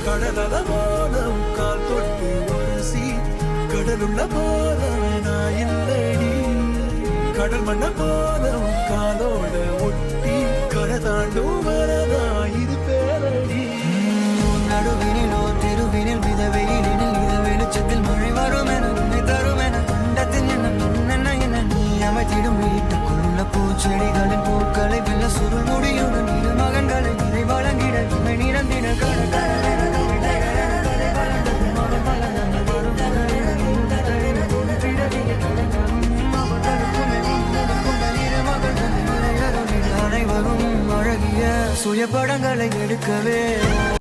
கடலல போலம் கால் தொட்டு உரசி கடலுள்ள போலம் நான் இல்லடி கடல் மண்ண போலம் காலோட ஒட்டி கரை தாண்டும் வரதா இது பேரடி நடுவினிலோ தெருவினில் மித வெயிலினில் இத வெளிச்சத்தில் மழை வரும் என உன்னை தரும் என கண்டத்தில் என்ன நீ அமைத்திடும் வீட்டுக்குள்ள பூச்செடிகளின் பூக்களை வெல்ல சுருள் முடியுடன் இரு மகன்களை இதை வழங்கிட இமை நிறந்திட அனைவரும் அழகிய சுய படங்களை எடுக்கவே